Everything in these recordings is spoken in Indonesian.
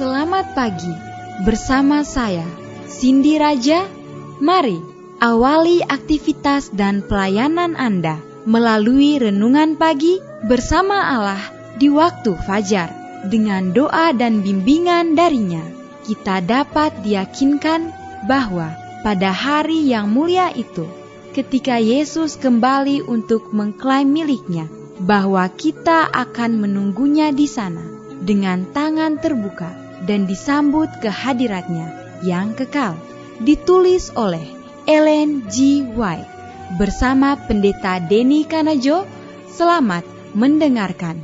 Selamat pagi, bersama saya, Cindy Raja. Mari awali aktivitas dan pelayanan Anda melalui renungan pagi bersama Allah di waktu fajar. Dengan doa dan bimbingan darinya, kita dapat diyakinkan bahwa pada hari yang mulia itu, ketika Yesus kembali untuk mengklaim miliknya, bahwa kita akan menunggunya di sana dengan tangan terbuka dan disambut ke hadiratnya yang kekal. Ditulis oleh Ellen G. White bersama Pendeta Denny Kanajo. Selamat mendengarkan.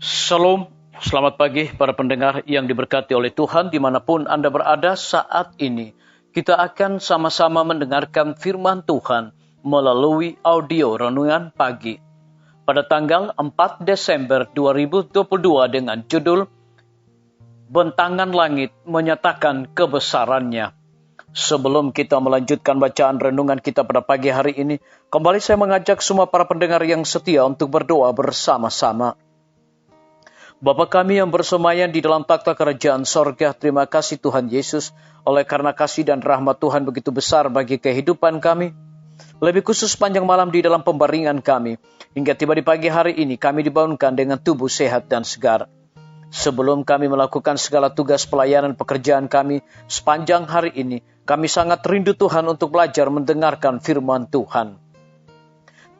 Shalom, selamat pagi para pendengar yang diberkati oleh Tuhan dimanapun Anda berada saat ini. Kita akan sama-sama mendengarkan firman Tuhan melalui audio renungan pagi pada tanggal 4 Desember 2022 dengan judul Bentangan Langit Menyatakan Kebesarannya. Sebelum kita melanjutkan bacaan renungan kita pada pagi hari ini, kembali saya mengajak semua para pendengar yang setia untuk berdoa bersama-sama. Bapa kami yang bersemayam di dalam takhta kerajaan sorga, terima kasih Tuhan Yesus, oleh karena kasih dan rahmat Tuhan begitu besar bagi kehidupan kami. Lebih khusus panjang malam di dalam pembaringan kami, hingga tiba di pagi hari ini kami dibangunkan dengan tubuh sehat dan segar. Sebelum kami melakukan segala tugas pelayanan pekerjaan kami sepanjang hari ini, kami sangat rindu Tuhan untuk belajar mendengarkan firman Tuhan.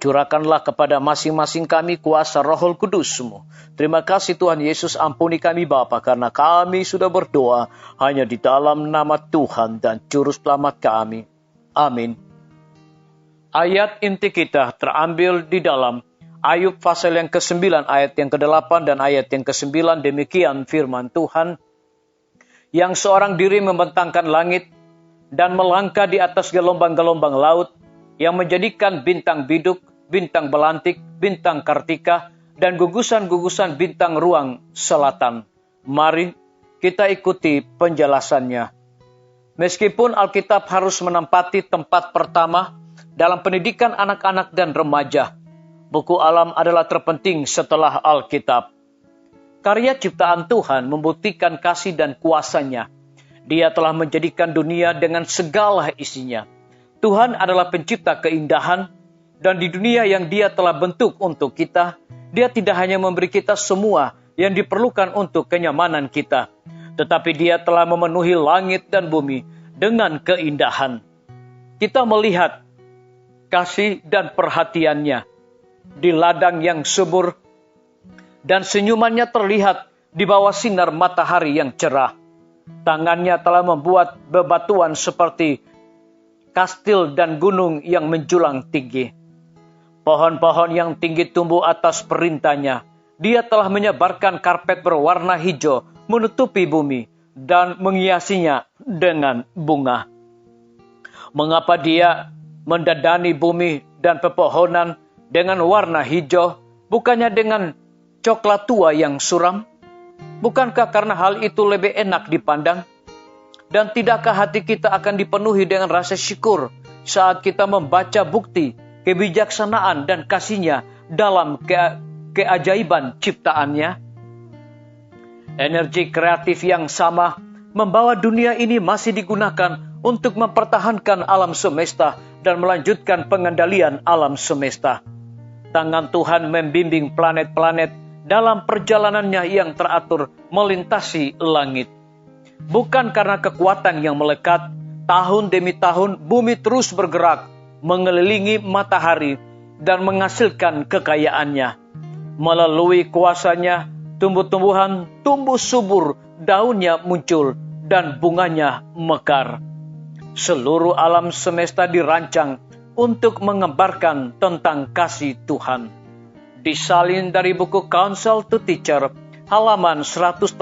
Curahkanlah kepada masing-masing kami kuasa Roh Kudus-Mu. Terima kasih Tuhan Yesus, ampuni kami Bapa, karena kami sudah berdoa hanya di dalam nama Tuhan dan Juru Selamat kami. Amin. Ayat inti kita terambil di dalam Ayub pasal yang ke-9 ayat yang ke-8 dan ayat yang ke-9. Demikian firman Tuhan. Yang seorang diri membentangkan langit dan melangkah di atas gelombang-gelombang laut, yang menjadikan bintang biduk, bintang belantik, bintang kartika, dan gugusan-gugusan bintang ruang selatan. Mari kita ikuti penjelasannya. Meskipun Alkitab harus menempati tempat pertama dalam pendidikan anak-anak dan remaja, buku alam adalah terpenting setelah Alkitab. Karya ciptaan Tuhan membuktikan kasih dan kuasa-Nya. Dia telah menjadikan dunia dengan segala isinya. Tuhan adalah pencipta keindahan, dan di dunia yang Dia telah bentuk untuk kita, Dia tidak hanya memberi kita semua yang diperlukan untuk kenyamanan kita, tetapi Dia telah memenuhi langit dan bumi dengan keindahan. Kita melihat kasih dan perhatiannya di ladang yang subur, dan senyumannya terlihat di bawah sinar matahari yang cerah. Tangannya telah membuat bebatuan seperti kastil dan gunung yang menjulang tinggi. Pohon-pohon yang tinggi tumbuh atas perintahnya. Dia telah menyebarkan karpet berwarna hijau menutupi bumi dan menghiasinya dengan bunga. Mengapa Dia mendadani bumi dan pepohonan dengan warna hijau, bukannya dengan coklat tua yang suram? Bukankah karena hal itu lebih enak dipandang? Dan tidakkah hati kita akan dipenuhi dengan rasa syukur saat kita membaca bukti kebijaksanaan dan kasih-Nya dalam keajaiban ciptaannya? Energi kreatif yang sama membawa dunia ini masih digunakan untuk mempertahankan alam semesta dan melanjutkan pengendalian alam semesta. Tangan Tuhan membimbing planet-planet dalam perjalanannya yang teratur melintasi langit. Bukan karena kekuatan yang melekat, tahun demi tahun bumi terus bergerak, mengelilingi matahari dan menghasilkan kekayaannya. Melalui kuasa-Nya, tumbuh-tumbuhan tumbuh subur, daunnya muncul, dan bunganya mekar. Seluruh alam semesta dirancang untuk mengembarkan tentang kasih Tuhan. Disalin dari buku Counsel to Teacher, halaman 185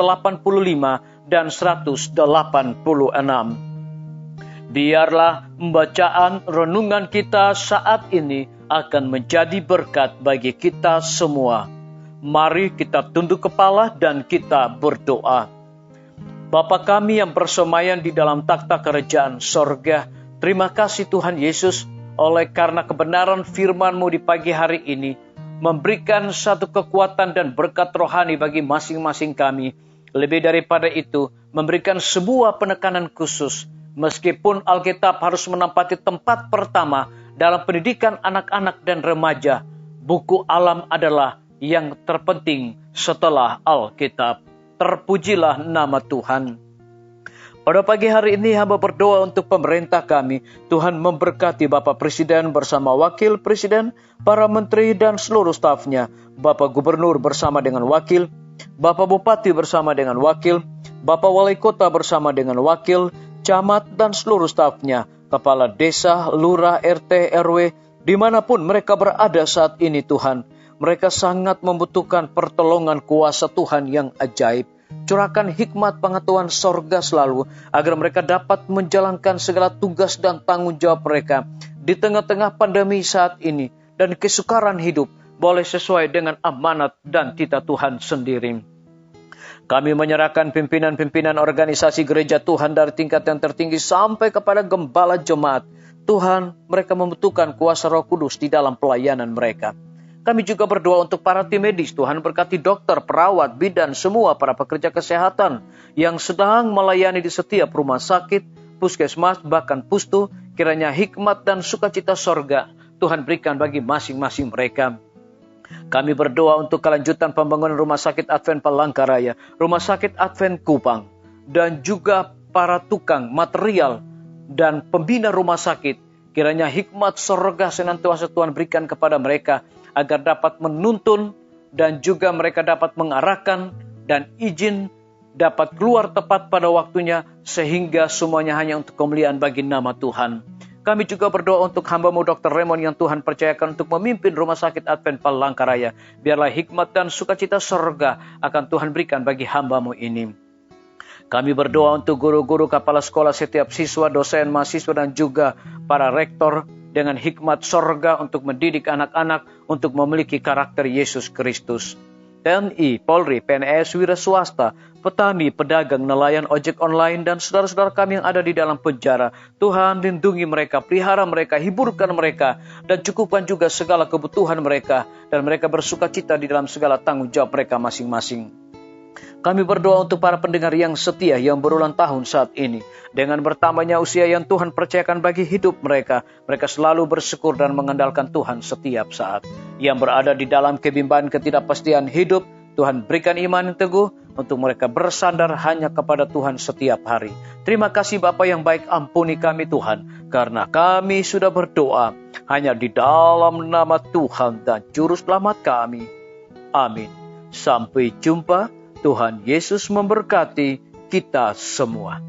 dan 186. Biarlah bacaan renungan kita saat ini akan menjadi berkat bagi kita semua. Mari kita tunduk kepala dan kita berdoa. Bapa kami yang bersemayam di dalam takhta kerajaan sorga, terima kasih Tuhan Yesus, oleh karena kebenaran firman-Mu di pagi hari ini, memberikan satu kekuatan dan berkat rohani bagi masing-masing kami, Lebih daripada itu, memberikan sebuah penekanan khusus. Meskipun Alkitab harus menempati tempat pertama dalam pendidikan anak-anak dan remaja, buku alam adalah yang terpenting setelah Alkitab. Terpujilah nama Tuhan. Pada pagi hari ini hamba berdoa untuk pemerintah kami. Tuhan memberkati Bapak Presiden bersama Wakil Presiden, para menteri dan seluruh stafnya, Bapak Gubernur bersama dengan wakil, Bapak Bupati bersama dengan wakil, Bapak Wali Kota bersama dengan wakil, camat dan seluruh stafnya, kepala desa, lurah, RT, RW, dimanapun mereka berada saat ini Tuhan. Mereka sangat membutuhkan pertolongan kuasa Tuhan yang ajaib. Curahkan hikmat pengetahuan sorga selalu, agar mereka dapat menjalankan segala tugas dan tanggung jawab mereka di tengah-tengah pandemi saat ini, dan kesukaran hidup boleh sesuai dengan amanat dan titah Tuhan sendiri. Kami menyerahkan pimpinan-pimpinan organisasi gereja Tuhan dari tingkat yang tertinggi sampai kepada gembala jemaat. Tuhan, mereka membutuhkan kuasa Roh Kudus di dalam pelayanan mereka. Kami juga berdoa untuk para tim medis. Tuhan berkati dokter, perawat, bidan, semua para pekerja kesehatan yang sedang melayani di setiap rumah sakit, puskesmas, bahkan pustu. Kiranya hikmat dan sukacita sorga Tuhan berikan bagi masing-masing mereka. Kami berdoa untuk kelanjutan pembangunan Rumah Sakit Advent Palangkaraya, Rumah Sakit Advent Kupang, dan juga para tukang material dan pembina rumah sakit. Kiranya hikmat sorga senantiasa Tuhan berikan kepada mereka, agar dapat menuntun dan juga mereka dapat mengarahkan dan izin dapat keluar tepat pada waktunya, sehingga semuanya hanya untuk kemuliaan bagi nama Tuhan. Kami juga berdoa untuk hamba-Mu Dr. Raymond yang Tuhan percayakan untuk memimpin Rumah Sakit Advent Palangkaraya. Biarlah hikmat dan sukacita sorga akan Tuhan berikan bagi hamba-Mu ini. Kami berdoa untuk guru-guru, kepala sekolah, setiap siswa, dosen, mahasiswa, dan juga para rektor dengan hikmat sorga untuk mendidik anak-anak untuk memiliki karakter Yesus Kristus. TNI, Polri, PNS, wira swasta, petani, pedagang, nelayan, ojek online, dan saudara-saudara kami yang ada di dalam penjara. Tuhan lindungi mereka, pelihara mereka, hiburkan mereka, dan cukupkan juga segala kebutuhan mereka, dan mereka bersukacita di dalam segala tanggung jawab mereka masing-masing. Kami berdoa untuk para pendengar yang setia yang berulang tahun saat ini. Dengan bertambahnya usia yang Tuhan percayakan bagi hidup mereka, mereka selalu bersyukur dan mengandalkan Tuhan setiap saat. Yang berada di dalam kebimbangan ketidakpastian hidup, Tuhan berikan iman yang teguh untuk mereka bersandar hanya kepada Tuhan setiap hari. Terima kasih Bapa yang baik, ampuni kami Tuhan, karena kami sudah berdoa hanya di dalam nama Tuhan dan Juru Selamat kami. Amin. Sampai jumpa. Tuhan Yesus memberkati kita semua.